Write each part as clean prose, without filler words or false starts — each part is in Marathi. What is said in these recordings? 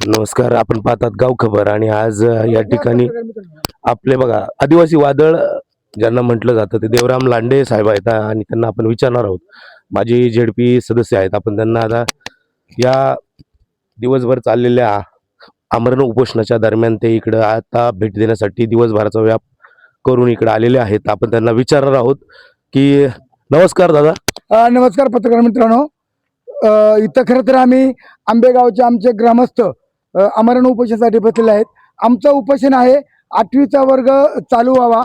नमस्कार. आपण पाहतात गाव खबर आणि आज या ठिकाणी आपले बघा आदिवासी वादळ ज्यांना म्हटलं जातं ते देवराम लांडे साहेब आहेत आणि त्यांना आपण विचारणार आहोत. माजी झेडपी सदस्य आहेत. आपण त्यांना आता या दिवसभर चाललेल्या आमरण उपोषणाच्या दरम्यान ते इकडं आता भेट देण्यासाठी दिवसभराचा व्याप करून इकडे आलेले आहेत. आपण त्यांना विचारणार आहोत की नमस्कार दादा. नमस्कार पत्रकार मित्रांनो. इथं खरं तर आम्ही आंबेगावचे आमचे ग्रामस्थ आमरण उपोषणासाठी बसलेले आहेत. आमचं उपोषण आहे 8वीचा वर्ग चालू व्हावा.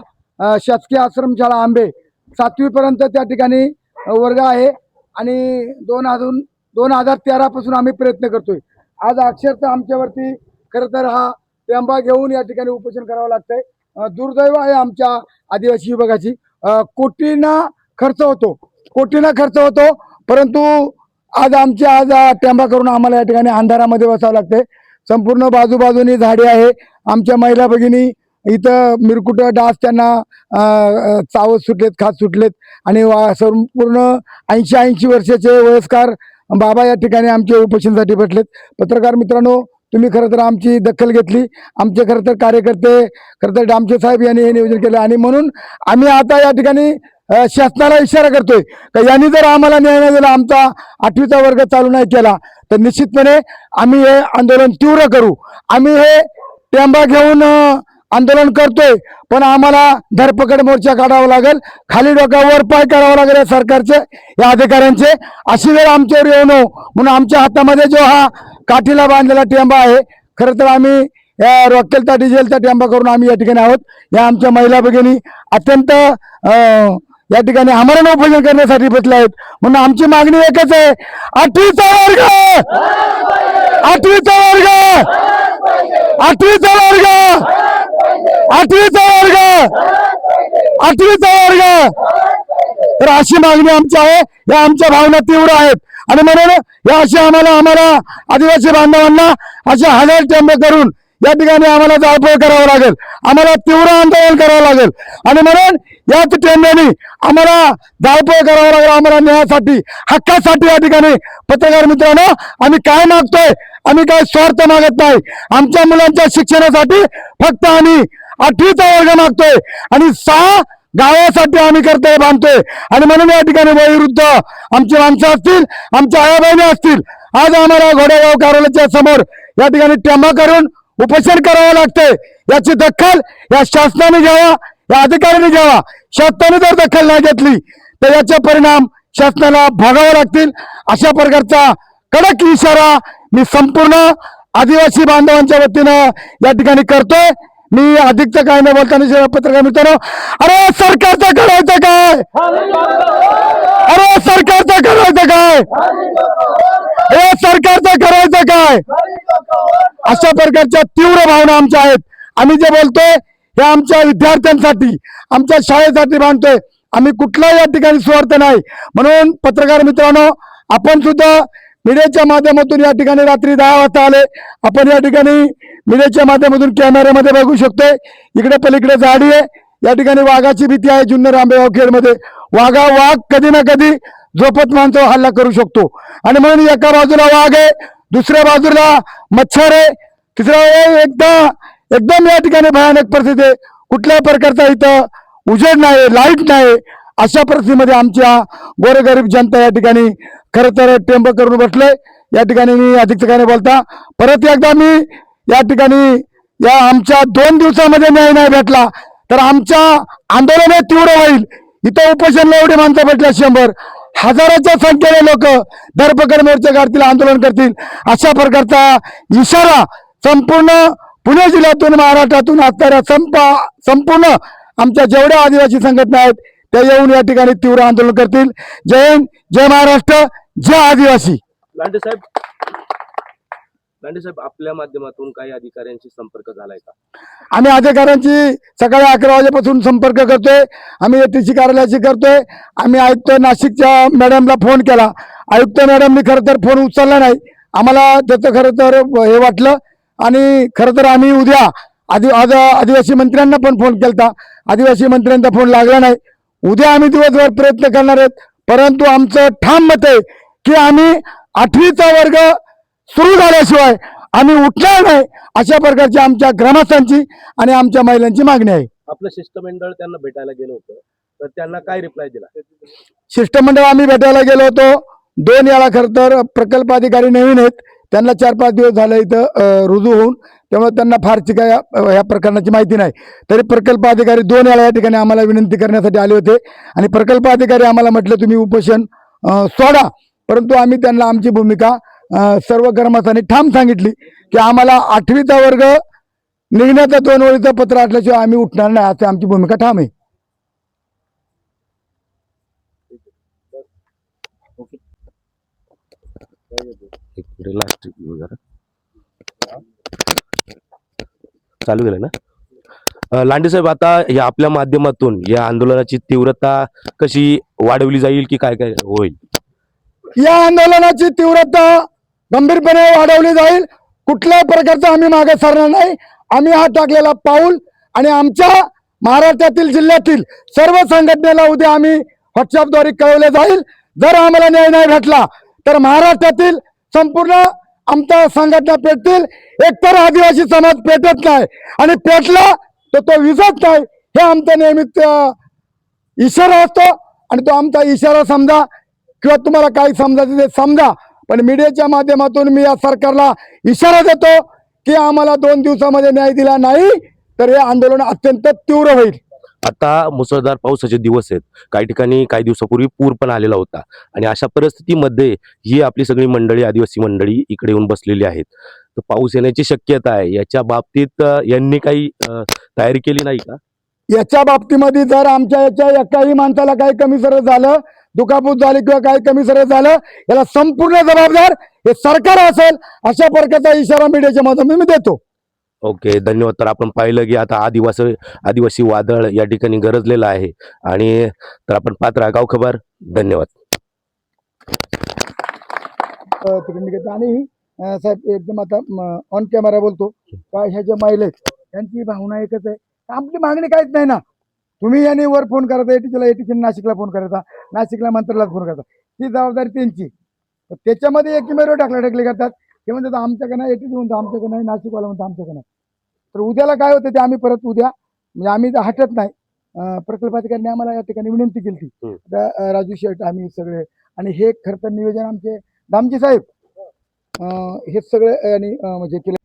शासकीय आश्रमशाळा आंबे 7वी पर्यंत त्या ठिकाणी वर्ग आहे आणि 2013 पासून आम्ही प्रयत्न करतोय. आज अक्षरशः आमच्यावरती खरं तर हा टेंबा घेऊन या ठिकाणी उपोषण करावं लागतंय. दुर्दैव आहे आमच्या आदिवासी विभागाची. कोटींना खर्च होतो परंतु आज टेंबा करून आम्हाला या ठिकाणी अंधारामध्ये बसावं लागतंय. संपूर्ण बाजूबाजूनी झाडे आहे. आमच्या महिला भगिनी इथं मिरकुट डास त्यांना चावत सुटलेत, खात सुटलेत आणि संपूर्ण 80 वर्षाचे वयस्कर बाबा या ठिकाणी आमच्या उपोषणासाठी बसलेत. पत्रकार मित्रांनो, तुम्ही खरं तर आमची दखल घेतली. आमचे खरं तर कार्यकर्ते खरं तर डामचे साहेब यांनी हे नियोजन केलं आणि म्हणून आम्ही आता या ठिकाणी शासनाला इशारा करतोय की यांनी जर आम्हाला न्याय नाही दिला, आमचा 8वीचा वर्ग चालू नाही केला तर निश्चितपणे आम्ही हे आंदोलन तीव्र करू. आम्ही हे टेंबा घेऊन आंदोलन करतोय पण आम्हाला धरपकड मोर्चा काढावा लागेल. खाली डोक्यावर पाय करावं लागेल या सरकारचे, या अधिकाऱ्यांचे. अशी वेळ आमच्यावर येऊ नये म्हणून आमच्या हातामध्ये जो हा काठीला बांधलेला टेंबा आहे, खरं तर आम्ही या रॉकेलचा डिझेलचा टेंबा करून आम्ही या ठिकाणी आहोत. या आमच्या महिला भगिनी अत्यंत या ठिकाणी आमरण उपोषण करण्यासाठी बसले आहेत. म्हणून आमची मागणी एकच आहे, 8वीचा वर्ग 8वीचा वर्ग 8वीचा वर्ग 8वीचा वर्ग 8वीचा वर्ग. तर अशी मागणी आमची आहे. या आमच्या भावना तीव्र आहेत आणि म्हणून या अशी आम्हाला आदिवासी बांधवांना असे हजार टेंबे करून या ठिकाणी आम्हाला जाळपोळ करावं लागेल. आम्हाला तीव्र आंदोलन करावं लागेल आणि म्हणून याच टेंब्याने आम्हाला जाळपोळ करावं लागेल. आम्हाला न्यायासाठी, हक्कासाठी या ठिकाणी पत्रकार मित्रांनो आम्ही काय मागतोय, आम्ही काय स्वार्थ मागत नाही. आमच्या मुलांच्या शिक्षणासाठी फक्त आम्ही 8वीचा वर्ग मागतोय आणि 6 गावासाठी आम्ही कर्तव्य बांधतोय आणि म्हणून या ठिकाणी वयोवृद्ध आमची माणसं असतील, आमच्या आया बहिणी असतील, आज आम्हाला घोडेगाव कार्यालयाच्या समोर या ठिकाणी टेंबा करून उपोषण करावं लागतंय. याची दखल या शासनाने घ्यावा, या अधिकाऱ्यांनी घ्यावा. शासनाने जर दखल नाही घेतली तर याचे परिणाम शासनाला भोगावे लागतील. अशा प्रकारचा कडक इशारा मी संपूर्ण आदिवासी बांधवांच्या वतीनं या ठिकाणी करतोय. मी अधिकचं काय न बोलताना पत्रकार मित्रांनो, अरे सरकारचं करायचं काय, अरे सरकारचं करायचं काय, हे सरकारचं करायचं काय, अशा प्रकारच्या तीव्र भावना आमच्या आहेत. आम्ही जे बोलतोय हे आमच्या विद्यार्थ्यांसाठी, आमच्या शाळेसाठी बांधतोय. आम्ही कुठलाही या ठिकाणी स्वार्थ नाही. म्हणून पत्रकार मित्रांनो, आपण सुद्धा मीडियाच्या माध्यमातून या ठिकाणी रात्री 10 वाजता आले. आपण या ठिकाणी मीडियाच्या माध्यमातून कॅमेऱ्यामध्ये बघू शकतोय. इकडे पलीकडे झाडी आहे. या ठिकाणी वाघाची भीती आहे. जुन्नर आंबेगाव खेडमध्ये वाघ कधी ना कधी झोपत माणसावर हल्ला करू शकतो आणि म्हणून एका बाजूला वाघ आहे, दुसऱ्या बाजूला मच्छर आहे, तिसऱ्या एकदम या ठिकाणी भयानक परिस्थिती आहे. कुठल्याही प्रकारचा इथं उजेड नाही, लाईट नाही. अशा परिस्थितीमध्ये आमच्या गोरगरीब जनता या ठिकाणी खरं तर टेंब करून बसलोय. या ठिकाणी मी अधिक ठिकाणी बोलता परत एकदा मी या ठिकाणी या आमच्या 2 दिवसामध्ये न्याय नाही भेटला तर आमच्या आंदोलन तीव्र होईल. इथं उपोषणला एवढी माणसं भेटल्या 100 हजाराच्या संख्येने लोक धरपकड मोर्चा काढतील, आंदोलन करतील. अशा प्रकारचा इशारा संपूर्ण पुणे जिल्ह्यातून, महाराष्ट्रातून असणाऱ्या संपूर्ण आमच्या जेवढ्या आदिवासी संघटना आहेत त्या येऊन या ठिकाणी तीव्र आंदोलन करतील. जय हिंद, जय महाराष्ट्र, जय आदिवासी. लांडे साहेब, आपल्या माध्यमातून काही अधिकाऱ्यांशी संपर्क झालाय का? आम्ही अधिकाऱ्यांची सकाळी 11 वाजेपासून संपर्क करतोय. आम्ही ATC कार्यालयाशी करतोय. आम्ही आयुक्त नाशिकच्या मॅडमला फोन केला. आयुक्त मॅडमनी खरं तर फोन उचलला नाही. आम्हाला त्याचं खरं तर हे वाटलं आणि खरं तर आम्ही उद्या आदिवासी मंत्र्यांना पण फोन केला. आदिवासी मंत्र्यांचा फोन लागला नाही. उद्या आम्ही दिवसभर प्रयत्न करणार आहेत. परंतु आमचं ठाम मत आहे की आम्ही 8वीचा वर्ग सुरू झाल्याशिवाय आम्ही उठणार नाही, अशा प्रकारची आमच्या ग्रामस्थांची आणि आमच्या महिलांची मागणी आहे. आपलं शिष्टमंडळ त्यांना भेटायला गेलं होतं, तर त्यांना काय रिप्लाय दिला? शिष्टमंडळ आम्ही भेटायला गेलो होतो 2 वेळा. खरं तर प्रकल्प अधिकारी नवीन आहेत, त्यांना 4-5 दिवस झाले इथं रुजू होऊन, त्यामुळे त्यांना फारशी काय ह्या प्रकरणाची माहिती नाही. तरी प्रकल्प अधिकारी 2 वेळा या ठिकाणी आम्हाला विनंती करण्यासाठी आले होते आणि प्रकल्प अधिकारी आम्हाला म्हटले तुम्ही उपोषण सोडा, परंतु आम्ही त्यांना आमची भूमिका सर्व ग्रामस्थांनी ठाम सांगितली की आम्हाला 8वीचा वर्ग निघण्याचं 2 ओळीचं पत्र असल्याशिवाय आम्ही उठणार नाही, अशी आमची भूमिका ठाम आहे. चालू केलं ना लांडे साहेब? आता या आपल्या माध्यमातून या आंदोलनाची तीव्रता कशी वाढवली जाईल की काय काय होईल? या आंदोलनाची तीव्रता गंभीरपणे वाढवली जाईल. कुठल्याही प्रकारचा आम्ही मागे सरणार नाही. आम्ही हा टाकलेला पाऊल आणि आमच्या महाराष्ट्रातील जिल्ह्यातील सर्व संघटनेला उद्या आम्ही व्हॉट्सअपद्वारे कळवले जाईल. जर आम्हाला न्याय नाही भेटला तर महाराष्ट्रातील संपूर्ण आमच्या संघटना पेटतील. एकतर आदिवासी समाज पेटत नाही आणि पेटला तर तो विजत नाही, हे आमचा नेहमीच इशारा असतो आणि तो आमचा इशारा समजा किंवा तुम्हाला काही समजायचं ते समजा, पण मीडियाच्या माध्यमातून मी या सरकारला इशारा देतो की आम्हाला 2 दिवसामध्ये न्याय दिला नाही तर हे आंदोलन अत्यंत तीव्र होईल. आता मुसळधार पावसाचे दिवस आहेत, काही ठिकाणी काही दिवसापूर्वी पूर पण आलेला होता आणि अशा परिस्थितीमध्ये ही आपली सगळी मंडळी, आदिवासी मंडळी इकडे येऊन बसलेली आहेत. तर पाऊस येण्याची शक्यता आहे, याच्या बाबतीत यांनी काही तयारी केली नाही का? याच्या बाबतीमध्ये जर आमच्या याच्या एकाही माणसाला काही कमी सरळ झालं, दुखापत झाली किंवा काही कमी सरळ झालं, याला संपूर्ण जबाबदार हे सरकार असेल, अशा प्रकारचा इशारा मीडियाच्या माध्यमातून मी देतो. ओके, धन्यवाद. तर आपण पाहिलं की आता आदिवासी वादळ या ठिकाणी गरजलेलं आहे आणि तर आपण पाहत राहा गाव खबर. धन्यवाद. आणि साहेब एकदम आता ऑन कॅमेरा बोलतो का, ह्या ज्या महिला आहेत त्यांची भावना एकच आहे, आपली मागणी काहीच नाही ना. तुम्ही यांनी वर फोन करायचा, एटीसी नाशिकला फोन करायचा, नाशिकला मंत्र्याला फोन करायचा, ती जबाबदारी त्यांची. त्याच्यामध्ये एकीमेव ढकलाढकली करतात. ते म्हणतात आमच्याकडे नाही, एटीसी म्हणतो आमच्याकडे नाही, नाशिकवाला म्हणतो आमच्याकडे नाही. तर उद्याला काय होतं ते आम्ही परत उद्या म्हणजे आम्ही हटत नाही. प्रकल्प अधिकाऱ्यांनी आम्हाला या ठिकाणी विनंती केली होती, राजू शेठ आम्ही सगळे, आणि हे खरं तर नियोजन आमचे दामजी साहेब हे सगळे आणि म्हणजे केलं.